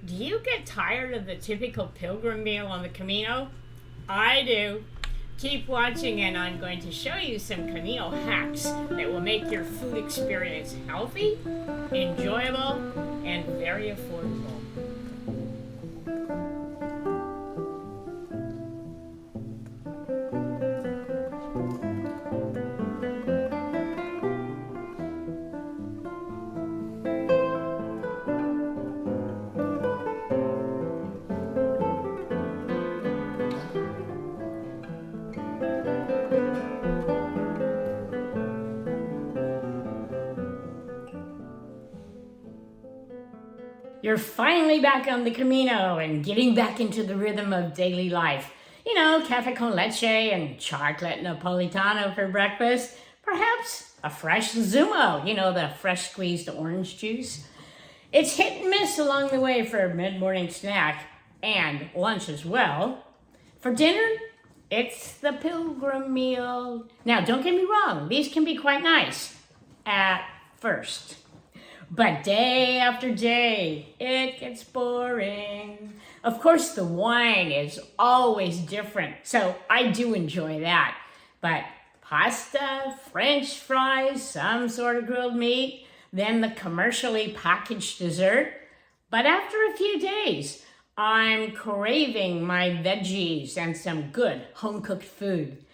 Do you get tired of the typical pilgrim meal on the Camino? I do. Keep watching and I'm going to show you some Camino hacks that will make your food experience healthy, enjoyable, and very affordable. You're finally back on the Camino and getting back into the rhythm of daily life. You know, cafe con leche and chocolate napolitano for breakfast. Perhaps a fresh Zumo, you know, the fresh squeezed orange juice. It's hit and miss along the way for a mid-morning snack and lunch as well. For dinner, it's the pilgrim meal. Now, don't get me wrong, these can be quite nice at first. But day after day, it gets boring. Of course, the wine is always different, so I do enjoy that. But pasta, French fries, some sort of grilled meat, then the commercially packaged dessert. But after a few days, I'm craving my veggies and some good home-cooked food.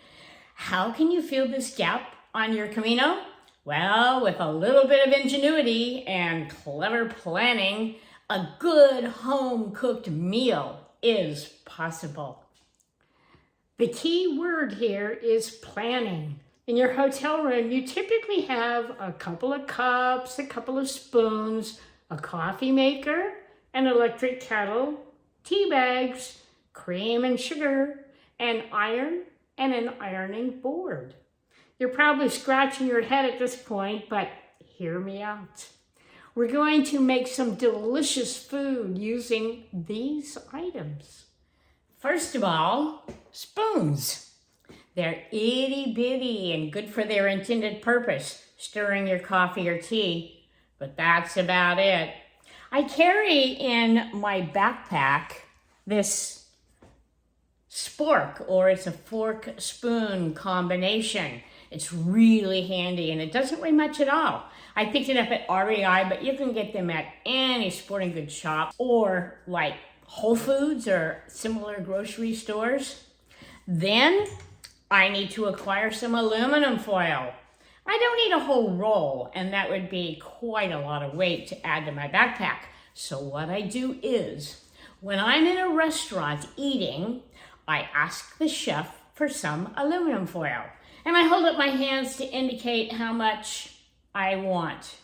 How can you fill this gap on your Camino? Well, with a little bit of ingenuity and clever planning, a good home-cooked meal is possible. The key word here is planning. In your hotel room, you typically have a couple of cups, a couple of spoons, a coffee maker, an electric kettle, tea bags, cream and sugar, an iron, and an ironing board. You're probably scratching your head at this point, but hear me out. We're going to make some delicious food using these items. First of all, spoons. They're itty bitty and good for their intended purpose, stirring your coffee or tea, but that's about it. I carry in my backpack this spork, or it's a fork-spoon combination. It's really handy and it doesn't weigh much at all. I picked it up at REI, but you can get them at any sporting goods shop or like Whole Foods or similar grocery stores. Then I need to acquire some aluminum foil. I don't need a whole roll, and that would be quite a lot of weight to add to my backpack. So what I do is, when I'm in a restaurant eating, I ask the chef for some aluminum foil. And I hold up my hands to indicate how much I want.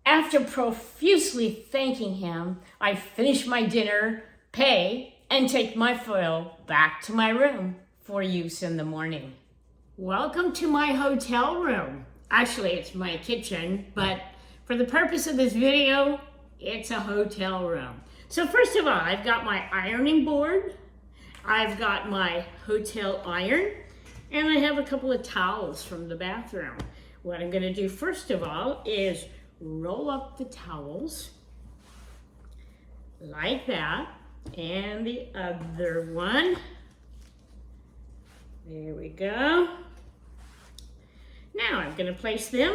After profusely thanking him, I finish my dinner, pay, and take my foil back to my room for use in the morning. Welcome to my hotel room. Actually, it's my kitchen, but for the purpose of this video, it's a hotel room. So first of all, I've got my ironing board, I've got my hotel iron, and I have a couple of towels from the bathroom. What I'm gonna do first of all is roll up the towels like that, and the other one. There we go. Now I'm gonna place them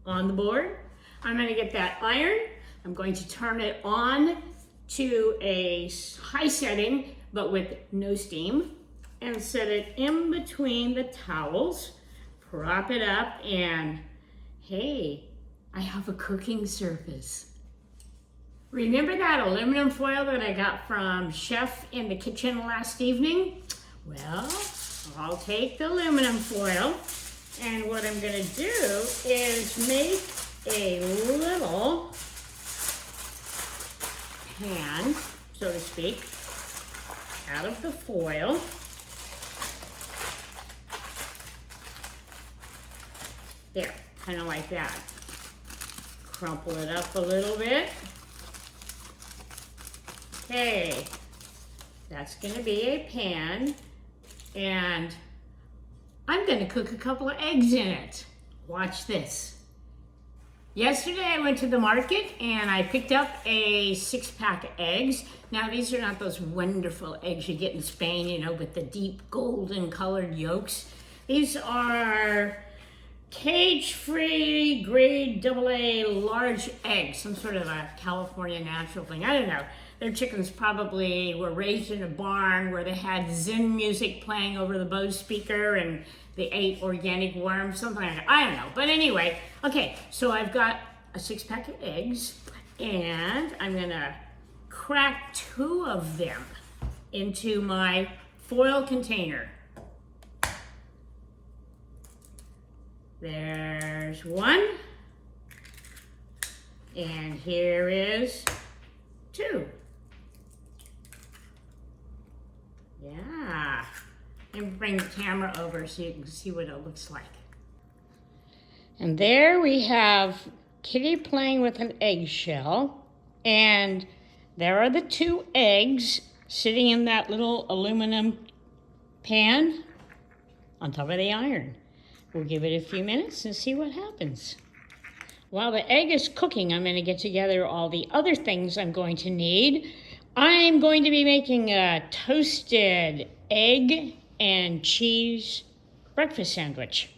on the board. I'm gonna get that iron. I'm going to turn it on to a high setting, but with no steam, and set it in between the towels, prop it up, and hey, I have a cooking surface. Remember that aluminum foil that I got from Chef in the kitchen last evening? Well, I'll take the aluminum foil, and what I'm gonna do is make a little pan, so to speak, out of the foil. There, kind of like that. Crumple it up a little bit. Okay, that's gonna be a pan, and I'm gonna cook a couple of eggs in it. Watch this. Yesterday I went to the market and I picked up a 6-pack of eggs. Now these are not those wonderful eggs you get in Spain, you know, with the deep golden colored yolks. These are cage-free grade AA large eggs, some sort of a California natural thing. I don't know. Their chickens probably were raised in a barn where they had Zen music playing over the Bose speaker and they ate organic worms, something like that. I don't know. But anyway, okay, so I've got a 6-pack of eggs and I'm gonna crack 2 of them into my foil container. There's 1, and here is 2. Yeah, and bring the camera over so you can see what it looks like. And there we have Kitty playing with an eggshell, and there are the 2 eggs sitting in that little aluminum pan on top of the iron. We'll give it a few minutes and see what happens. While the egg is cooking, I'm going to get together all the other things I'm going to need. I'm going to be making a toasted egg and cheese breakfast sandwich.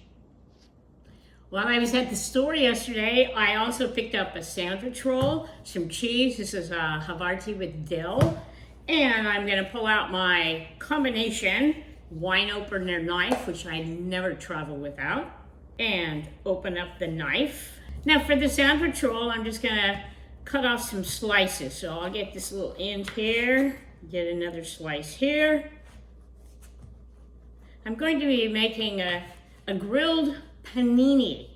While I was at the store yesterday, I also picked up a sandwich roll, some cheese. This is a Havarti with dill. And I'm going to pull out my combination wine opener knife, which I never travel without, and open up the knife. Now for the sandwich roll, I'm just gonna cut off some slices. So I'll get this little end here, get another slice here. I'm going to be making a grilled panini.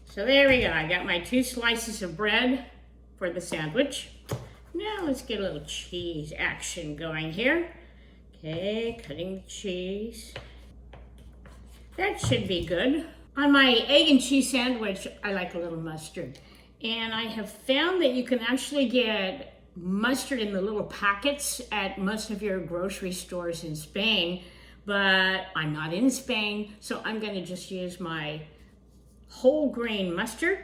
So there we go, I got my 2 slices of bread for the sandwich. Now let's get a little cheese action going here. Okay, cutting the cheese. That should be good. On my egg and cheese sandwich, I like a little mustard. And I have found that you can actually get mustard in the little packets at most of your grocery stores in Spain, but I'm not in Spain, so I'm gonna just use my whole grain mustard.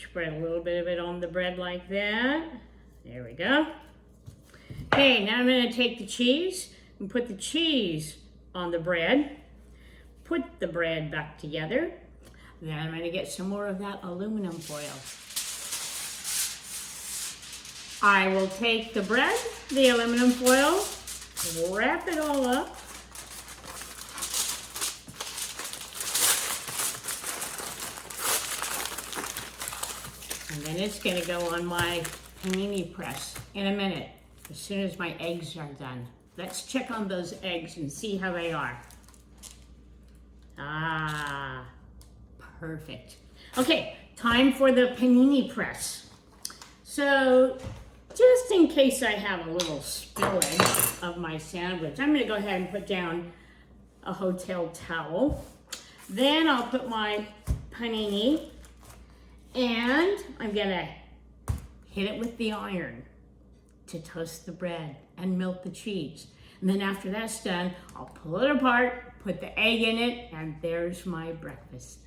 Spread a little bit of it on the bread like that. There we go. Okay, now I'm gonna take the cheese and put the cheese on the bread, put the bread back together. Then I'm going to get some more of that aluminum foil. I will take the bread, the aluminum foil, wrap it all up, and then it's going to go on my panini press in a minute, as soon as my eggs are done. Let's check on those eggs and see how they are. Ah, perfect. Okay, time for the panini press. So, just in case I have a little spillage of my sandwich, I'm gonna go ahead and put down a hotel towel. Then I'll put my panini and I'm gonna hit it with the iron to toast the bread and melt the cheese. And then after that's done, I'll pull it apart, put the egg in it, and there's my breakfast.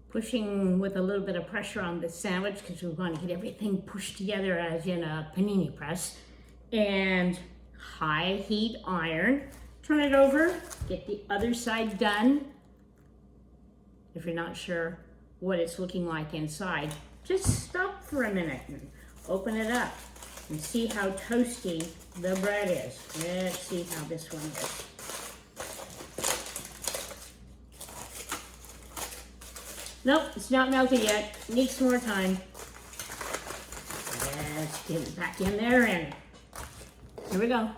Pushing with a little bit of pressure on the sandwich because we want to get everything pushed together as in a panini press. And high heat iron. Turn it over, get the other side done. If you're not sure what it's looking like inside, just stop for a minute and open it up and see how toasty the bread is. Let's see how this one is. Nope, it's not melted yet. Needs some more time. Let's get it back in there and here we go.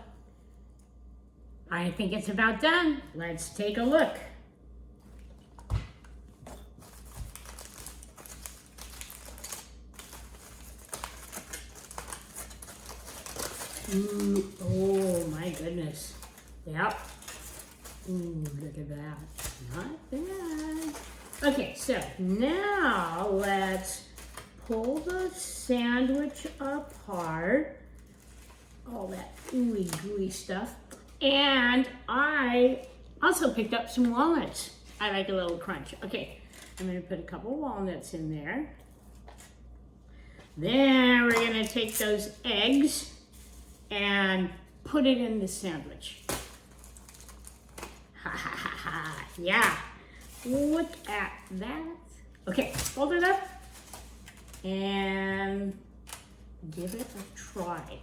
I think it's about done. Let's take a look. Ooh, oh my goodness. Yep. Ooh, look at that. Not bad. Okay, so now let's pull the sandwich apart. All that ooey gooey stuff. And I also picked up some walnuts. I like a little crunch. Okay, I'm going to put a couple walnuts in there. Then we're going to take those eggs and put it in the sandwich. Ha ha ha ha. Yeah. Look at that. Okay, fold it up and give it a try.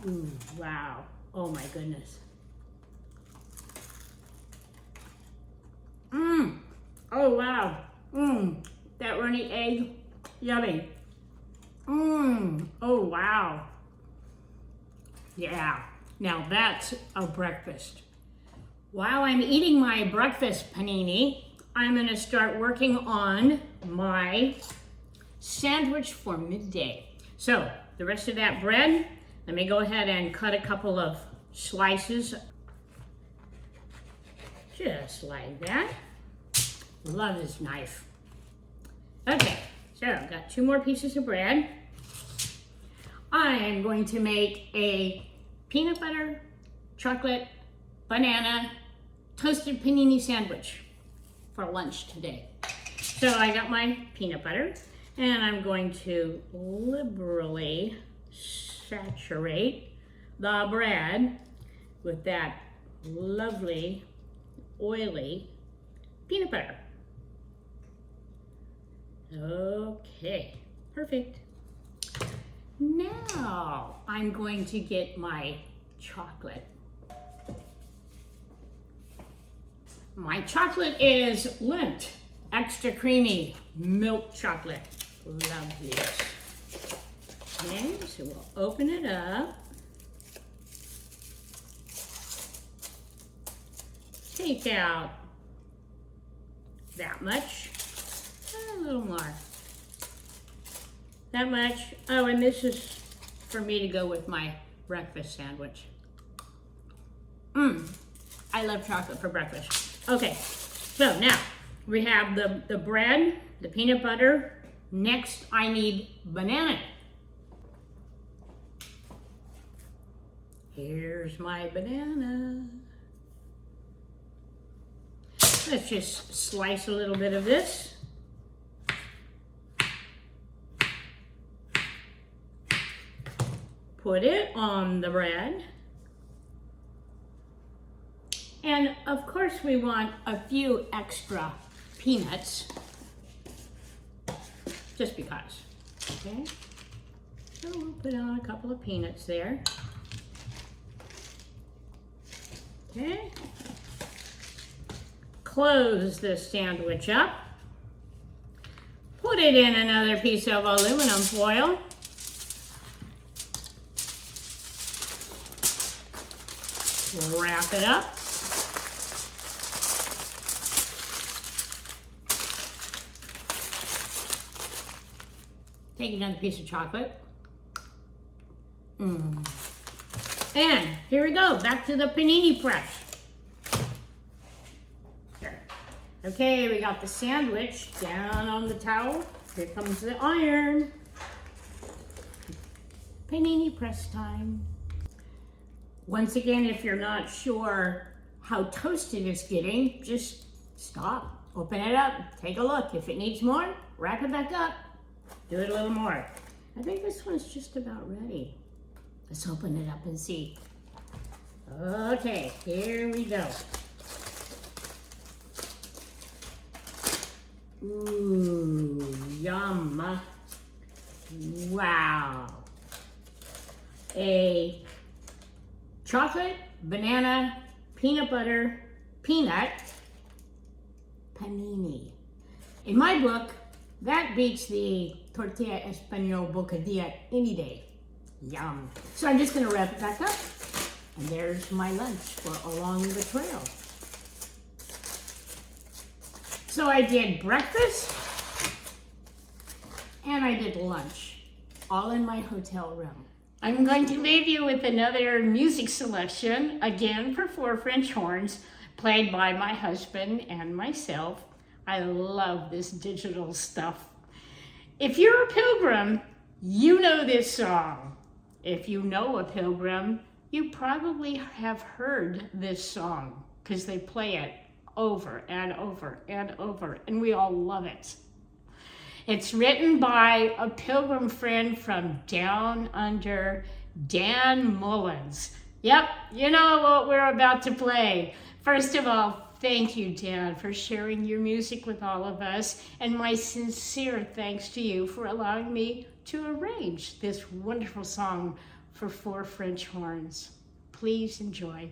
Ooh, wow. Oh my goodness. Mmm. Oh wow. Mmm. That runny egg. Yummy. Mmm. Oh wow. Yeah. Now that's a breakfast. While I'm eating my breakfast panini, I'm going to start working on my sandwich for midday. So the rest of that bread, let me go ahead and cut a couple of slices. Just like that. Love this knife. Okay, so I've got 2 more pieces of bread. I am going to make a peanut butter, chocolate, banana, toasted panini sandwich for lunch today. So I got my peanut butter and I'm going to liberally saturate the bread with that lovely oily peanut butter. Okay, perfect. Now I'm going to get my chocolate. My chocolate is Lindt extra creamy milk chocolate. Love this. Okay, so we'll open it up. Take out that much. A little more. That much. Oh, and this is for me to go with my breakfast sandwich. I love chocolate for breakfast. Okay, so now we have the bread, the peanut butter. Next, I need banana. Here's my banana. Let's just slice a little bit of this. Put it on the bread. And of course we want a few extra peanuts, just because, okay? So we'll put on a couple of peanuts there. Okay. Close the sandwich up. Put it in another piece of aluminum foil. Wrap it up. Take another piece of chocolate. And here we go, back to the panini press. There. Okay, we got the sandwich down on the towel. Here comes the iron. Panini press time. Once again, if you're not sure how toasted it's getting, just stop, open it up, take a look. If it needs more, wrap it back up. Do it a little more. I think this one's just about ready. Let's open it up and see. Okay, here we go. Ooh, yum. Wow. A chocolate, banana, peanut butter, peanut panini. In my book, that beats the tortilla español bocadilla any day. Yum. So I'm just gonna wrap it back up. And there's my lunch for along the trail. So I did breakfast and I did lunch, all in my hotel room. I'm going to leave you with another music selection, again for 4 French horns, played by my husband and myself. I love this digital stuff. If you're a pilgrim, you know this song. If you know a pilgrim, you probably have heard this song because they play it over and over and over, and we all love it. It's written by a pilgrim friend from down under, Dan Mullins. Yep, you know what we're about to play. First of all, thank you, Dan, for sharing your music with all of us, and my sincere thanks to you for allowing me to arrange this wonderful song for 4 French horns. Please enjoy.